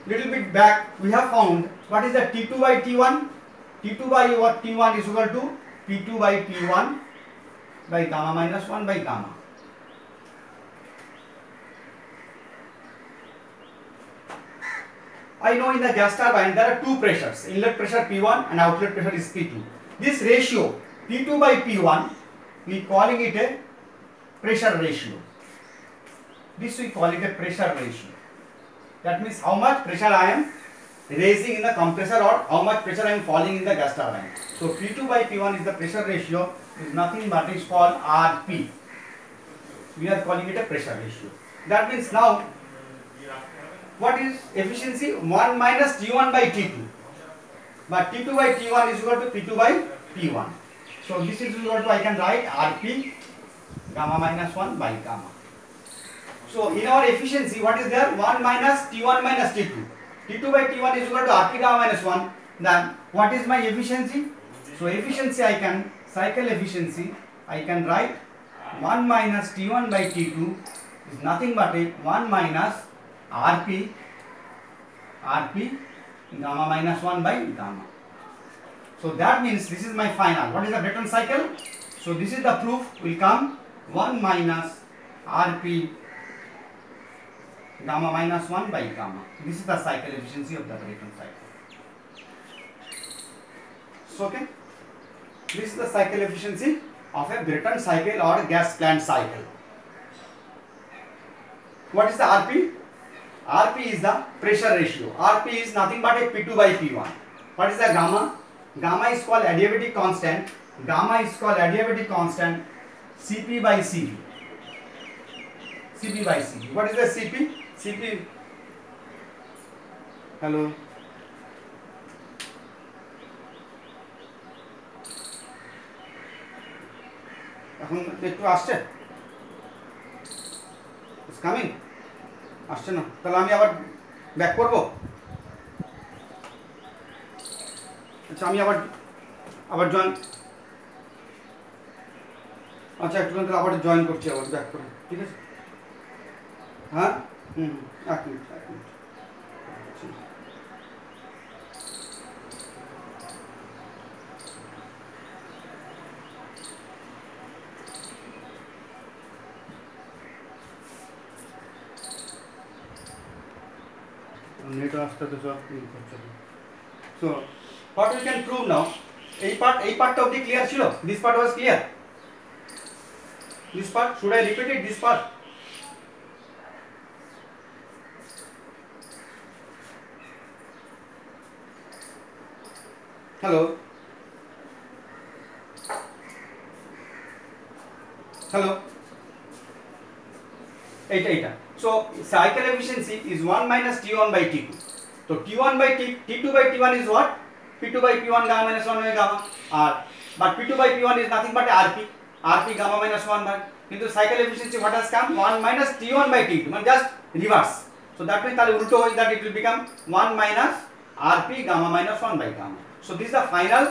little bit back, we have found what is the T2 by T1. T2 by T1 is equal to P2 by P1 by gamma minus 1 by gamma. I know in the gas turbine there are two pressures, inlet pressure P1 and outlet pressure is P2. This ratio P2 by P1, we calling it a pressure ratio. This we call it a pressure ratio. That means how much pressure I am raising in the compressor or how much pressure I am falling in the gas turbine. So P2 by P1 is the pressure ratio, is nothing but is called RP. We are calling it a pressure ratio. That means now what is efficiency? 1 minus T1 by T2. But T2 by T1 is equal to P2 by P1. So this is equal to, I can write RP gamma minus 1 by gamma. So in our efficiency, what is there? 1 minus T1 minus T2. T2 by T1 is equal to RP gamma minus 1. Then what is my efficiency? So efficiency, I can, cycle efficiency, I can write 1 minus T1 by T2 is nothing but a 1 minus RP gamma minus 1 by gamma. So that means this is my final. What is the Brayton cycle? So this is the proof will come 1 minus RP gamma minus 1 by gamma. This is the cycle efficiency of the Brayton cycle. So okay, this is the cycle efficiency of a Brayton cycle or a gas plant cycle. What is the RP? RP is the pressure ratio. RP is nothing but a P2 by P1. What is the gamma? Gamma is called adiabatic constant. Gamma is called adiabatic constant Cp by Cv. Cp by Cv. What is the Cp? Cp. Hello. এখন একটু আসছে, is coming, আসছে না, তাহলে আমি আবার back করব। আচ্ছা আমি আবার জয়েন, আচ্ছা একটু আবার জয়েন করছি, আবার ব্যাক করে, ঠিক আছে? হ্যাঁ এক মিনিট। নেট আসতে তো সব করছে। So what we can prove now, এই পার্টটা অবধি ক্লিয়ার ছিল? This part was clear? This part, should I repeat it, this part? Hello? Hello? এইটা। So cycle efficiency is 1 minus T1 by T2. So T1 by T2 by T1 is what? P2 by P1 gamma minus 1 by gamma. But P2 by P1 is nothing but RP gamma minus 1 by. Into cycle efficiency what has come? 1 minus T1 by T2. Just reverse. So that means ulto is that it will become 1 minus RP gamma minus 1 by gamma. So this is the final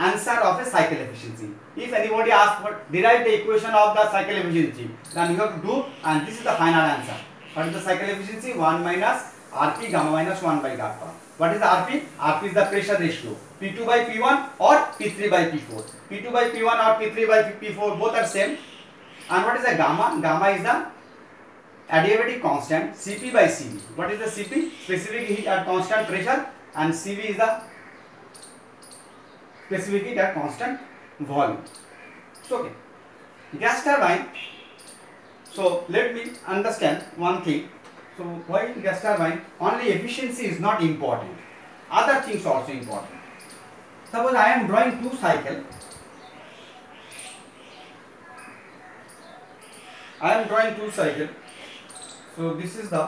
answer of a cycle efficiency. If anybody asks for derive the equation of the cycle efficiency, then you have to do, and this is the final answer. What is the cycle efficiency? 1 minus RP gamma minus 1 by gamma. What is the RP? RP is the pressure ratio. P2 by P1 or P3 by P4. P2 by P1 or P3 by P4 both are same. And what is the gamma? Gamma is the adiabatic constant Cp by Cv. What is the Cp? Specific heat at constant pressure, and Cv is the specific heat at constant volume. So okay, gas turbine. So let me understand one thing. So why in gas turbine only efficiency is not important, other things also important. Suppose I am drawing two cycle. So this is the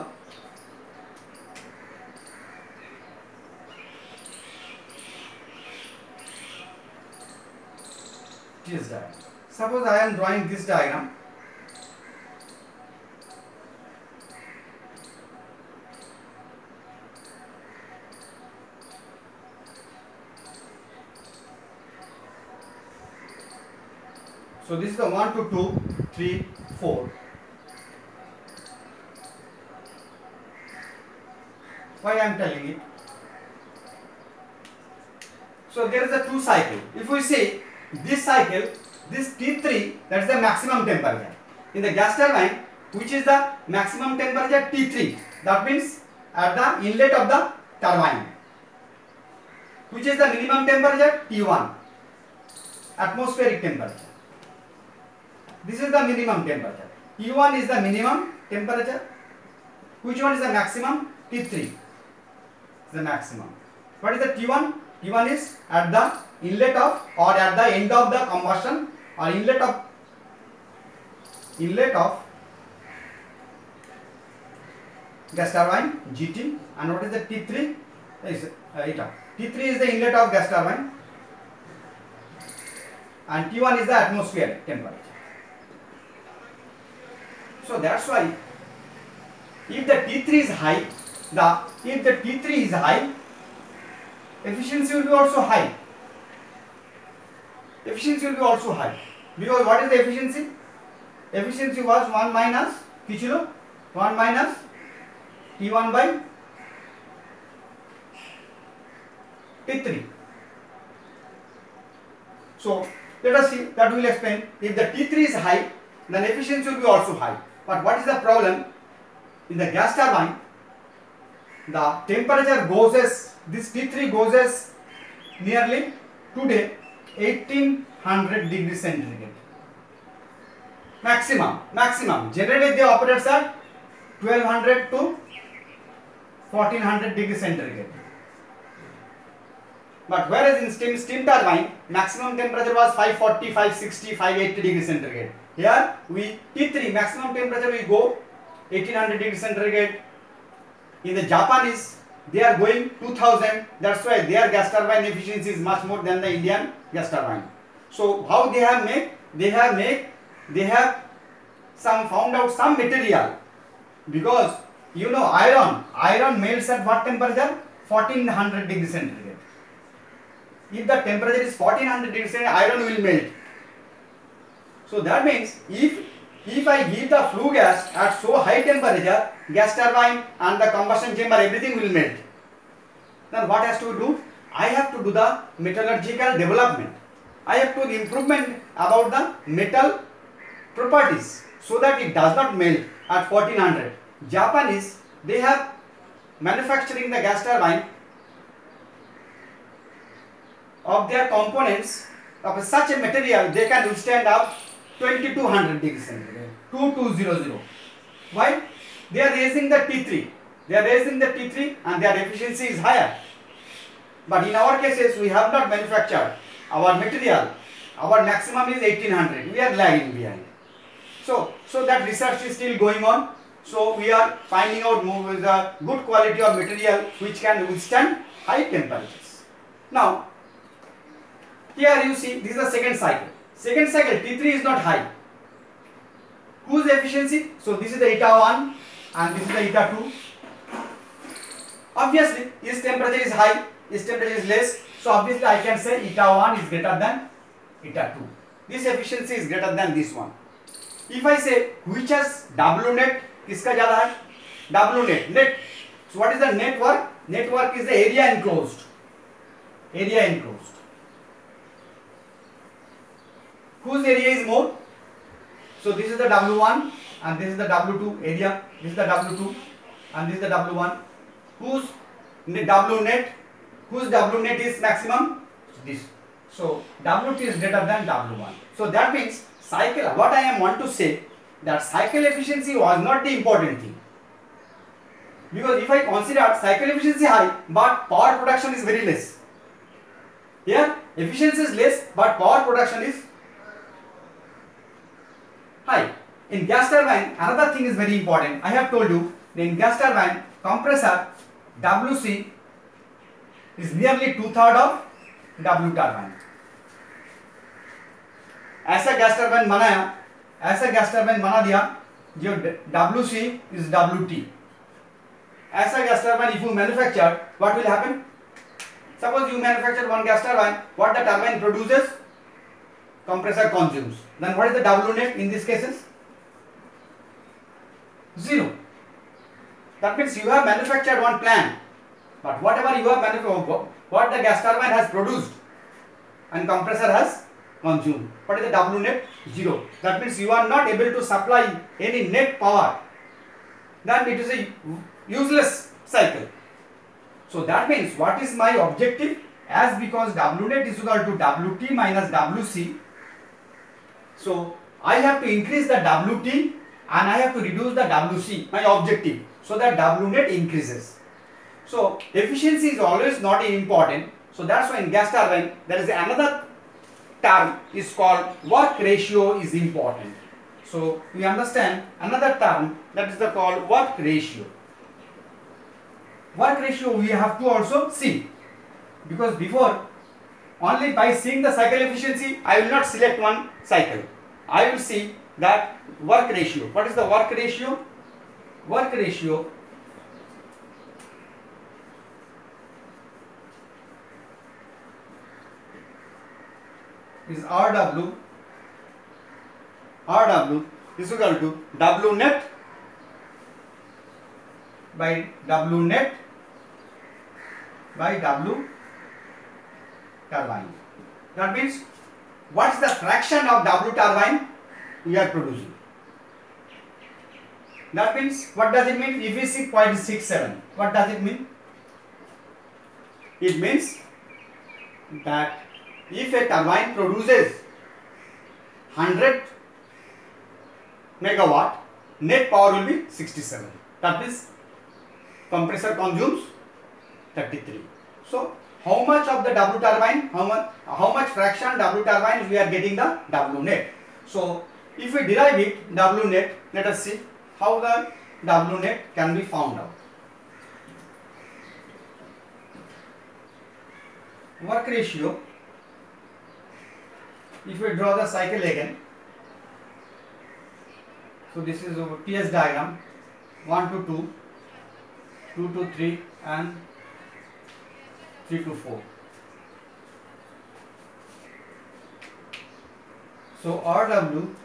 TS diagram. Suppose I am drawing this diagram. So this is the 1 to 2, 3, 4. Why I am telling it? So there is a two cycle. If we see this cycle, this T3, that is the maximum temperature in the gas turbine, which is the maximum temperature T3. That means at the inlet of the turbine, which is the minimum temperature T1, atmospheric temperature. This is the minimum temperature. T1 is the minimum temperature. Which one is the maximum? T3 is the maximum. What is the T1? T1 is at the inlet of or at the end of the combustion or inlet of gas turbine GT. And what is the T3? T3 is the inlet of gas turbine and T1 is the atmospheric temperature. So that's why if the T3 is high, efficiency will be also high. Efficiency will be also high. Because what is the efficiency? Efficiency was 1 minus T1 by T3. So let us see, that will explain. If the T3 is high, then efficiency will be also high. But what is the problem? In the gas turbine, the temperature goes as, this T3 goes as nearly today 1800 degrees centigrade. Maximum. Generally they operate at 1200 to 1400 degrees centigrade. But whereas in steam turbine, maximum temperature was 540, 560, 580 degrees centigrade. Here T3 maximum temperature will go 1800 degrees centigrade. In the Japanese, they are going 2000. That's why their gas turbine efficiency is much more than the Indian gas turbine. So how they have made? They have found out some material, because you know iron melts at what temperature? 1400 degrees centigrade. If the temperature is 1400 degrees centigrade, iron will melt. So that means if I give the flue gas at so high temperature, gas turbine and the combustion chamber, everything will melt. Then what has to do? I have to do the metallurgical development. I have to do improvement about the metal properties so that it does not melt at 1400. Japanese, they have manufacturing the gas turbine of their components of such a material they can withstand up 2200 degrees centigrade, 2200. Why? They are raising the T3. And their efficiency is higher. But in our cases, we have not manufactured our material. Our maximum is 1800. We are lagging behind. So that research is still going on. So we are finding out more the good quality of material which can withstand high temperatures. Now, here you see this is the second cycle. Second cycle T3 is not high. Whose efficiency? So this is the eta 1 and this is the eta 2. Obviously, its temperature is high, its temperature is less. So obviously I can say eta 1 is greater than eta 2. This efficiency is greater than this one. If I say which has W net, किसका ज़्यादा है? W net. Net. So what is the network? Network is the area enclosed. Whose area is more? So this is the W1 and this is the W2 area. This is the W2 and this is the W1. Whose W net? Whose W net is maximum? This. So W2 is greater than W1. So that means cycle. What I want to say, that cycle efficiency was not the important thing. Because if I consider cycle efficiency high, but power production is very less. Here efficiency is less, but power production is high. In gas turbine, another thing is very important. I have told you that in gas turbine, compressor WC is nearly 2/3 of W turbine. ऐसा gas turbine बना दिया जो WC is WT. ऐसा gas turbine if you manufacture, what will happen? Suppose you manufacture one gas turbine, what the turbine produces, compressor consumes. Then what is the W net in these cases? 0. That means you have manufactured one plant But whatever you have what the gas turbine has produced and compressor has consumed, what is the W net? 0. That means you are not able to supply any net power. Then it is a useless cycle. So that means what is my objective? As because W net is equal to Wt minus Wc. So I have to increase the Wt and I have to reduce the Wc, my objective, so that W net increases. So efficiency is always not important. So that's why in gas turbine there is another term is called work ratio is important. So we understand another term that is the called work ratio. Work ratio we have to also see, because before only by seeing the cycle efficiency I will not select one cycle. I will see that work ratio. What is the work ratio? Work ratio is RW is equal to W net by W net by W turbine. That means what is the fraction of W turbine we are producing? That means what does it mean? If we see 0.67, what does it mean? It means that if a turbine produces 100 megawatt, net power will be 67. That means compressor consumes 33. So how much of the W turbine, how much fraction W turbine we are getting the W net. So if we derive it, W net, let us see how the W net can be found out. Work ratio, if we draw the cycle again, so this is our TS diagram, 1 to 2, 2 to 3 and 3 to 4. So RW